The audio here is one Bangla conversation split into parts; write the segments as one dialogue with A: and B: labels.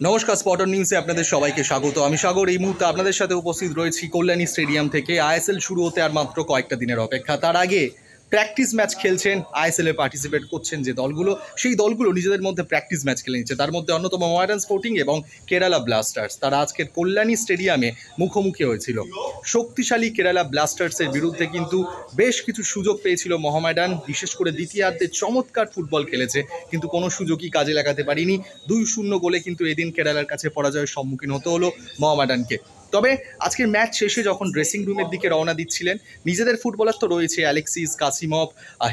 A: নমস্কার, স্পটন নিউজে আপনাদের সবাইকে স্বাগত। আমি সাগর। এই মুহূর্তে আপনাদের সাথে উপস্থিত রয়েছি কল্যাণী স্টেডিয়াম থেকে। আইএসএল শুরু হতে আর মাত্র কয়েকটা দিনের অপেক্ষা। তার আগে প্র্যাকটিস ম্যাচ খেলছেন, আইএসএলে পার্টিসিপেট করছেন যে দলগুলো, সেই দলগুলো নিজেদের মধ্যে প্র্যাকটিস ম্যাচ খেলে নিচ্ছে। তার মধ্যে অন্যতম মোহামেডান স্পোর্টিং এবং কেরালা ব্লাস্টার্স। তারা আজকের কল্যাণী স্টেডিয়ামে মুখোমুখি হয়েছিল। শক্তিশালী কেরালা ব্লাস্টার্সের বিরুদ্ধে কিন্তু বেশ কিছু সুযোগ পেয়েছিল মোহামেডান, বিশেষ করে দ্বিতীয়ার্ধে চমৎকার ফুটবল খেলেছে, কিন্তু কোনো সুযোগই কাজে লাগাতে পারিনি। 2-0 গোলে কিন্তু এদিন কেরালার কাছে পরাজয়ের সম্মুখীন হতে হলো মোহামেডানকে। তবে আজকের ম্যাচ শেষে যখন ড্রেসিং রুমের দিকে রওনা দিচ্ছিলেন, নিজেদের ফুটবলার তো রয়েছে, অ্যালেক্সিস, কাসিমভ,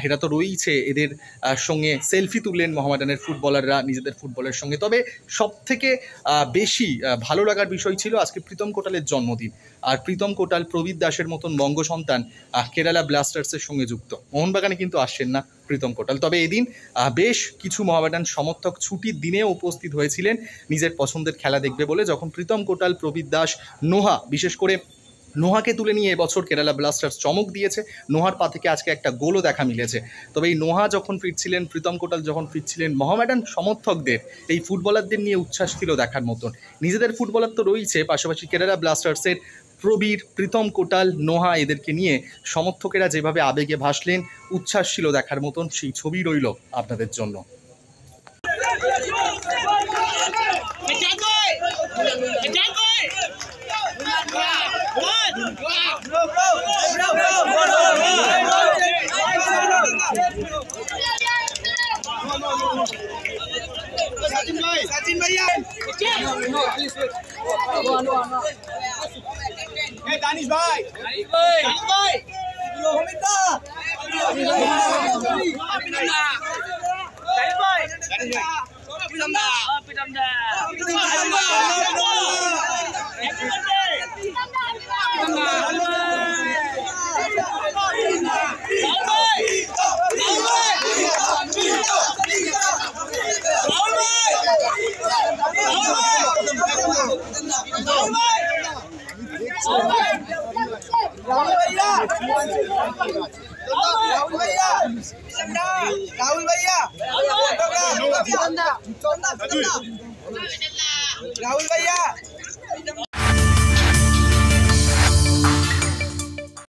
A: এরা তো রয়েছে, এদের সঙ্গে সেলফি তুললেন মোহামেডানের ফুটবলাররা নিজেদের ফুটবলের সঙ্গে। তবে সবথেকে বেশি ভালো লাগার বিষয় ছিল আজকে প্রীতম কোটালের জন্মদিন। আর প্রীতম কোটাল, প্রবীর দাসের মতন বঙ্গ সন্তান কেরালা ব্লাস্টার্সের সঙ্গে যুক্ত। মোহনবাগানে কিন্তু আসছেন না প্রীতম কোটাল। তবে এদিন বেশ কিছু মোহামেডান সমর্থক ছুটির দিনেও উপস্থিত হয়েছিলেন নিজের পছন্দের খেলা দেখবে বলে। যখন প্রীতম কোটাল, প্রবীর দাস, নোহা, বিশেষ করে নোহাকে তুলে নিয়ে এবছর কেরালা ব্লাস্টার্স চমক দিয়েছে। নোহার পা থেকে আজকে একটা গোলও দেখা মিলেছে। তবে এই নোহা যখন ফিরছিলেন, প্রীতম কোটাল যখন ফিরছিলেন, মোহামেডান সমর্থকদের এই ফুটবলারদের নিয়ে উচ্ছ্বাস ছিল দেখার মতন। নিজেদের ফুটবলার তো রয়েছে, পাশাপাশি কেরালা ব্লাস্টার্সের প্রবীর, প্রীতম কোটাল, নোহা, এদেরকে নিয়ে সমর্থকেরা যেভাবে আবেগে ভাসলেন, উচ্ছ্বাস ছিল দেখার মতন। সেই ছবি রইল আপনাদের জন্য।
B: सचिन भैया दानिश भाई राहुल भैया राहुल भैया